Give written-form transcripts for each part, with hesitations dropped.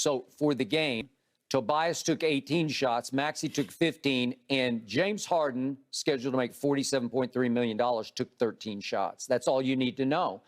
So for the game, Tobias took 18 shots, Maxey took 15, and James Harden, scheduled to make $47.3 million, took 13 shots. That's all you need to know.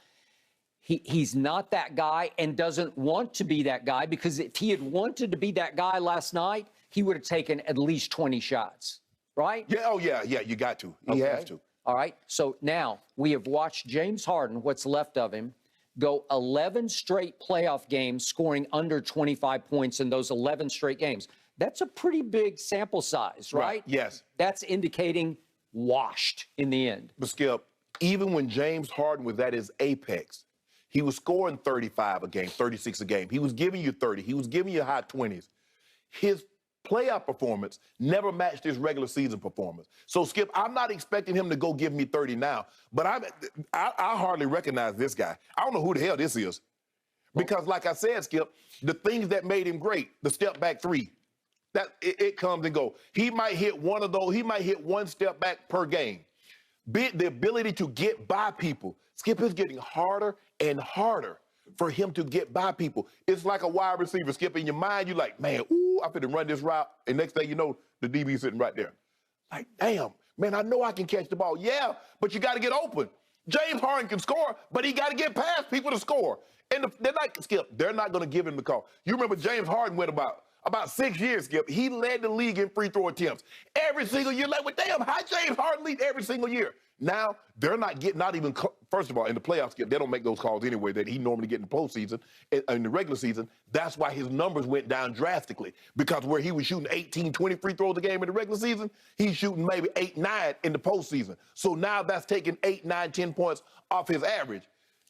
He's not that guy and doesn't want to be that guy, because if he had wanted to be that guy last night, he would have taken at least 20 shots, right? Yeah, oh, yeah, you got to. He has to. All right, so now we have watched James Harden, what's left of him, go 11 straight playoff games scoring under 25 points in those 11 straight games. That's a pretty big sample size, right? Yes. That's indicating washed in the end. But, Skip, even when James Harden was at his apex, he was scoring 35 a game, 36 a game. He was giving you 30. He was giving you high 20s. His playoff performance never matched his regular season performance. So, Skip, I'm not expecting him to go give me 30 now, but I hardly recognize this guy. I don't know who the hell this is. Because, like I said, Skip, the things that made him great, the step back three, that it comes and goes. He might hit one of those. He might hit one step back per game. The ability to get by people. Skip, is getting harder and harder for him to get by people. It's like a wide receiver, Skip. In your mind, you're like, man, ooh, I'm finna run this route. And next thing you know, the DB sitting right there. Like, damn, man, I know I can catch the ball. Yeah, but you got to get open. James Harden can score, but he got to get past people to score. And they're not, Skip, they're not going to give him the call. You remember James Harden went about 6 years, Skip. He led the league in free throw attempts every single year. Like, well, damn, how James Harden lead every single year? Now, they're not getting, not even, first of all, in the playoffs, Skip, they don't make those calls anyway that he normally get in the postseason. In the regular season, that's why his numbers went down drastically. Because where he was shooting 18, 20 free throws a game in the regular season, he's shooting maybe 8, 9 in the postseason. So now that's taking 8, 9, 10 points off his average.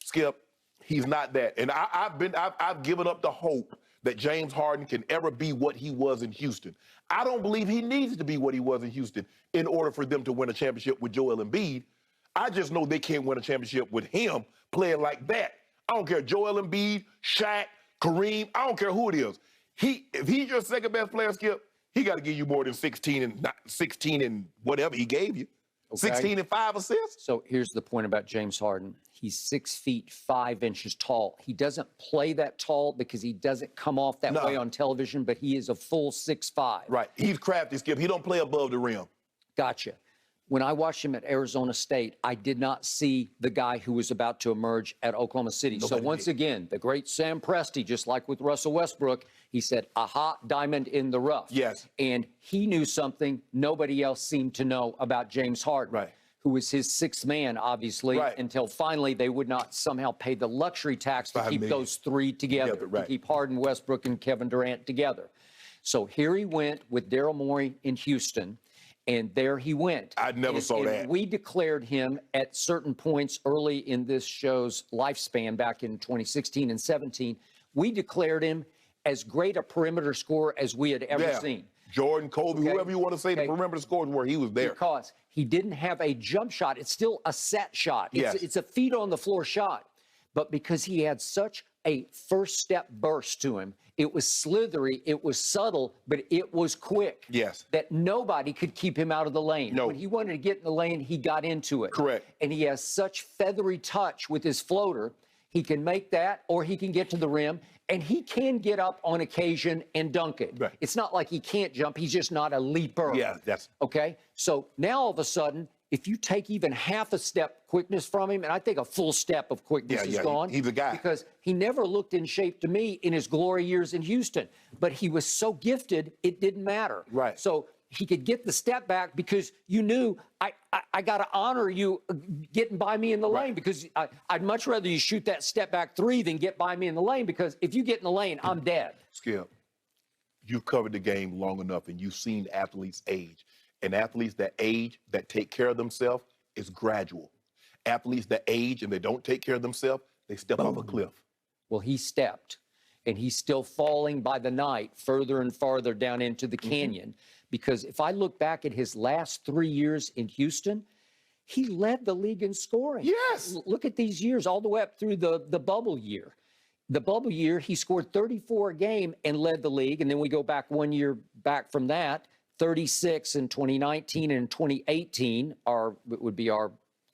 Skip, he's not that. And I've given up the hope that James Harden can ever be what he was in Houston. I don't believe he needs to be what he was in Houston in order for them to win a championship with Joel Embiid. I just know they can't win a championship with him playing like that. I don't care, Joel Embiid, Shaq, Kareem, I don't care who it is. If he's your second best player, Skip, he got to give you more than 16 and whatever he gave you. Okay. 16 and 5 assists. So here's the point about James Harden. He's 6 feet 5 inches tall. He doesn't play that tall because he doesn't come off that way on television, but he is a full 6'5". Right. He's crafty, Skip. He don't play above the rim. Gotcha. When I watched him at Arizona State, I did not see the guy who was about to emerge at Oklahoma City. So once again, the great Sam Presti, just like with Russell Westbrook, he said, aha, diamond in the rough. Yes. And he knew something nobody else seemed to know about James Harden. Right. Who was his sixth man, obviously, until finally they would not somehow pay the luxury tax to keep those three together, to keep Harden, Westbrook, and Kevin Durant together. So here he went with Daryl Morey in Houston, and there he went. I never saw that. We declared him at certain points early in this show's lifespan back in 2016 and 17. We declared him as great a perimeter scorer as we had ever seen. Jordan, Kobe, whoever you want to say, the perimeter scores where he was there. Because he didn't have a jump shot. It's still a set shot. It's a feet on the floor shot. But because he had such a first step burst to him, it was slithery, it was subtle, but it was quick. Yes. That nobody could keep him out of the lane. No. When he wanted to get in the lane, he got into it. Correct. And he has such feathery touch with his floater. He can make that, or he can get to the rim, and he can get up on occasion and dunk it. Right. It's not like he can't jump. He's just not a leaper. Yeah, that's... Okay? So now all of a sudden, if you take even half a step quickness from him, and I think a full step of quickness is gone. He's a guy. Because he never looked in shape to me in his glory years in Houston. But he was so gifted, it didn't matter. Right. So he could get the step back because you knew, I got to honor you getting by me in the lane, because I'd much rather you shoot that step back three than get by me in the lane, because if you get in the lane, I'm dead. Skip, you've covered the game long enough, and you've seen athletes age. And athletes that age, that take care of themselves, is gradual. Athletes that age and they don't take care of themselves, they step off a cliff. Well, he stepped, and he's still falling by the night further and farther down into the canyon. Because if I look back at his last 3 years in Houston, he led the league in scoring. Yes. Look at these years all the way up through the bubble year. The bubble year, he scored 34 a game and led the league. And then we go back 1 year back from that, 36 in 2019 and 2018 would be our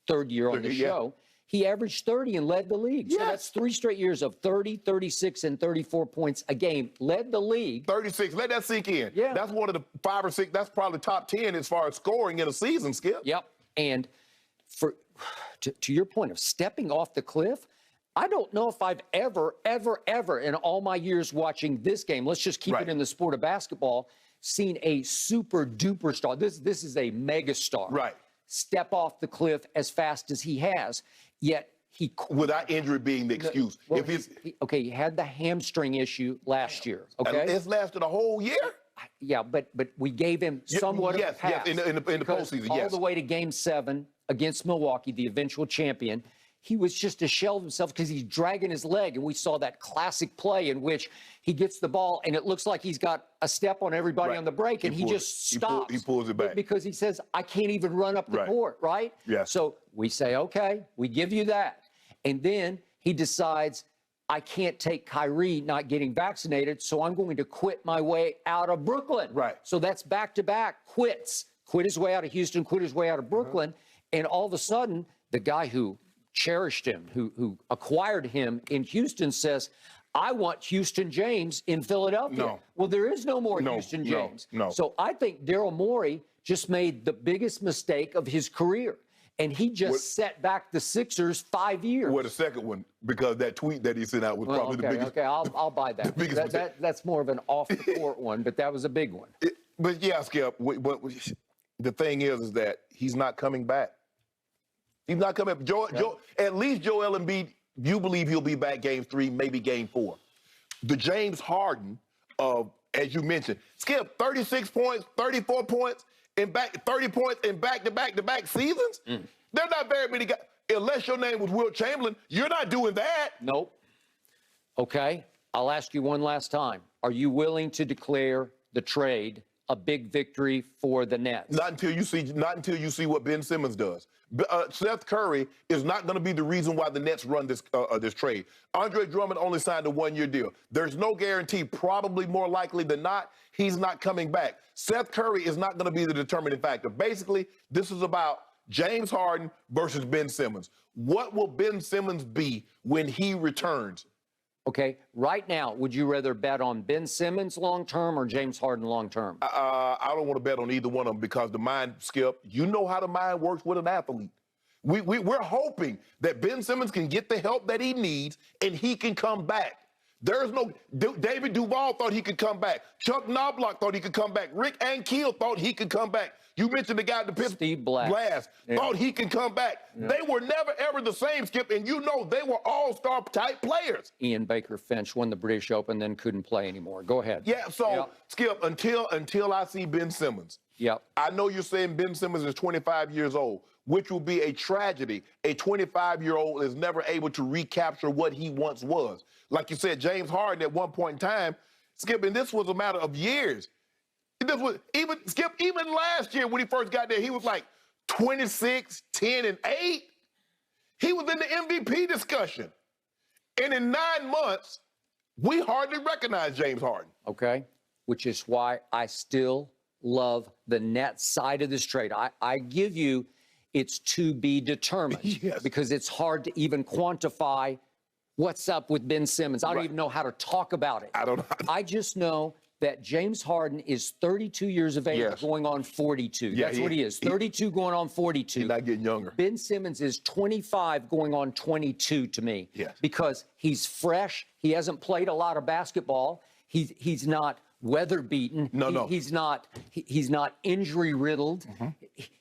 third year on the show. he averaged 30 and led the league. So Yes. that's 3 straight years of 30, 36, and 34 points a game. Led the league. 36. Let that sink in. Yeah. That's one of the 5 or 6. That's probably top 10 as far as scoring in a season, Skip. Yep. And to your point of stepping off the cliff, I don't know if I've ever in all my years watching this game, let's just keep Right. it in the sport of basketball, seen a super duper star. This is a mega star. Right. Step off the cliff as fast as he has, yet he Without injury being the excuse. well, If he's, he had the hamstring issue last year. Okay, it's lasted a whole year. yeah, but we gave him somewhat yes, of a pass. yes, in the because postseason, all yes. the way to Game 7 against Milwaukee, the eventual champion. He was just a shell of himself because he's dragging his leg, and we saw that classic play in which he gets the ball, and it looks like he's got a step on everybody Right. on the break, and he pulls just it. stops. He pulls it back. Because he says, I can't even run up the Right. court, right? Yeah. So we say, okay, we give you that. And then he decides, I can't take Kyrie not getting vaccinated, so I'm going to quit my way out of Brooklyn. Right. So that's back-to-back quits. Quit his way out of Houston, quit his way out of Brooklyn. And all of a sudden, the guy who cherished him, who acquired him in Houston says, I want Houston James in Philadelphia. No. Well, there is no more No, Houston no, James. no. So I think Daryl Morey just made the biggest mistake of his career. And he just set back the Sixers 5 years. Well, the second one, because that tweet that he sent out was Well, probably the okay, biggest. okay, I'll buy that. biggest That- mistake. that's more of an off-the-court one, but that was a big one. But yeah, Skip, but the thing is that he's not coming back. He's not coming back. At least Joel Embiid, you believe he'll be back Game 3, maybe Game 4. The James Harden as you mentioned, Skip, 36 points, 34 points, 30 points in back-to-back seasons? There's not very many guys. Unless your name was Wilt Chamberlain, you're not doing that. Nope. Okay, I'll ask you one last time. Are you willing to declare the trade a big victory for the Nets? Not until you see what Ben Simmons does. Seth Curry is not going to be the reason why the Nets run this trade. Andre Drummond only signed a 1-year deal. There's no guarantee. Probably more likely than not, he's not coming back. Seth Curry is not going to be the determining factor. Basically, this is about James Harden versus Ben Simmons. What will Ben Simmons be when he returns? Okay, right now, would you rather bet on Ben Simmons long-term or James Harden long-term? I don't want to bet on either one of them because the mind, Skip, you know how the mind works with an athlete. We're hoping that Ben Simmons can get the help that he needs and he can come back. There's no David Duval thought he could come back. Chuck Knobloch thought he could come back. Rick Ankiel thought he could come back. You mentioned the guy at the Pittsburgh. Steve Blass thought he could come back. Yeah. They were never, ever the same, Skip, and you know they were all-star type players. Ian Baker Finch won the British Open, then couldn't play anymore. Go ahead. Yeah, so, Skip, until I see Ben Simmons, I know you're saying Ben Simmons is 25 years old, which will be a tragedy. A 25-year-old is never able to recapture what he once was. Like you said, James Harden at one point in time, Skip, and this was a matter of years. Even last year when he first got there, he was like 26, 10, and 8. He was in the MVP discussion. And in 9 months, we hardly recognize James Harden. Okay, which is why I still love the Nets side of this trade. I give you it's to be determined because it's hard to even quantify what's up with Ben Simmons. I don't even know how to talk about it. I don't know. I just know that James Harden is 32 years of age, going on 42. Yeah, That's what he is, 32 going on 42. He's not getting younger. Ben Simmons is 25 going on 22 to me because he's fresh. He hasn't played a lot of basketball. He's not weather beaten. He's not injury riddled.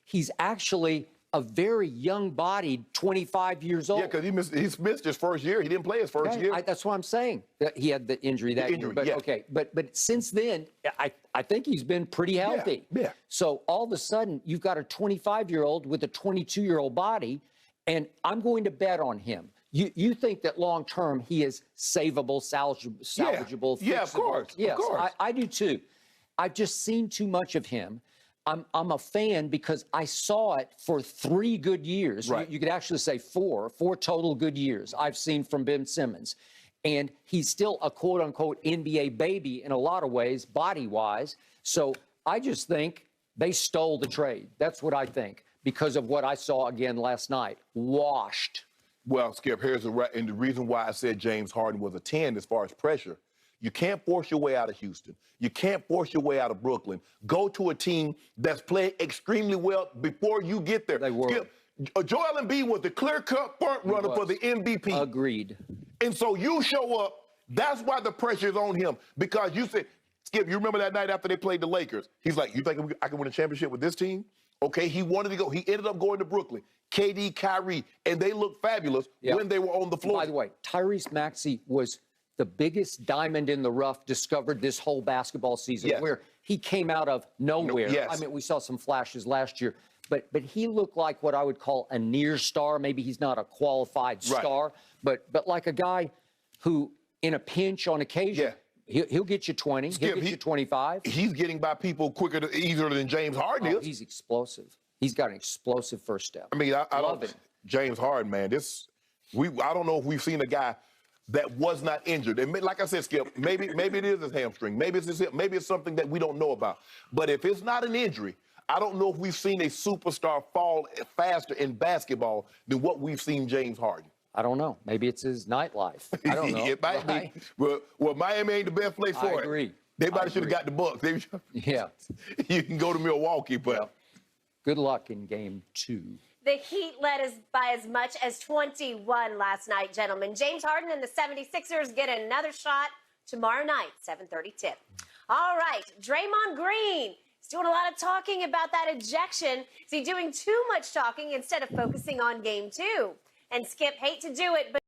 He's actually a very young-bodied 25 years old. Yeah, because he missed his first year. He didn't play his first year. That's what I'm saying. He had the injury that year. But okay, but since then, I think he's been pretty healthy. Yeah. So all of a sudden, you've got a 25-year-old with a 22-year-old body, and I'm going to bet on him. You think that long-term he is savable, salvageable, fixable? Yeah, of course. Yes, of course. I do too. I've just seen too much of him. I'm a fan because I saw it for 3 good years. Right. You could actually say 4 total good years I've seen from Ben Simmons. And he's still a quote-unquote NBA baby in a lot of ways, body-wise. So I just think they stole the trade. That's what I think because of what I saw again last night. Washed. Well, Skip, and the reason why I said James Harden was a 10 as far as pressure. You can't force your way out of Houston. You can't force your way out of Brooklyn. Go to a team that's playing extremely well before you get there. They were. Skip, Joel Embiid was the clear-cut front runner for the MVP. Agreed. And so you show up, that's why the pressure is on him. Because you said, Skip, you remember that night after they played the Lakers? He's like, you think I can win a championship with this team? Okay, he wanted to go. He ended up going to Brooklyn. KD, Kyrie, and they looked fabulous when they were on the floor. By the way, Tyrese Maxey was the biggest diamond in the rough discovered this whole basketball season, where he came out of nowhere. I mean, we saw some flashes last year, but he looked like what I would call a near star. Maybe he's not a qualified star, but like a guy who, in a pinch on occasion, he'll get you 20, he'll get you 25. He's getting by people easier than James Harden is. He's explosive. He's got an explosive first step. I mean, I love it. James Harden, man. I don't know if we've seen a guy that was not injured. And like I said, Skip, maybe it is his hamstring. Maybe it's his hip. Maybe it's something that we don't know about. But if it's not an injury, I don't know if we've seen a superstar fall faster in basketball than what we've seen James Harden. I don't know. Maybe it's his nightlife. I don't know. It might be. Well, Miami ain't the best place for it. I agree. They probably should have got the Bucks. You can go to Milwaukee, but good luck in game 2. The Heat led us by as much as 21 last night, gentlemen. James Harden and the 76ers get another shot tomorrow night, 7:30 tip. All right, Draymond Green is doing a lot of talking about that ejection. Is he doing too much talking instead of focusing on game 2? And Skip, hate to do it, but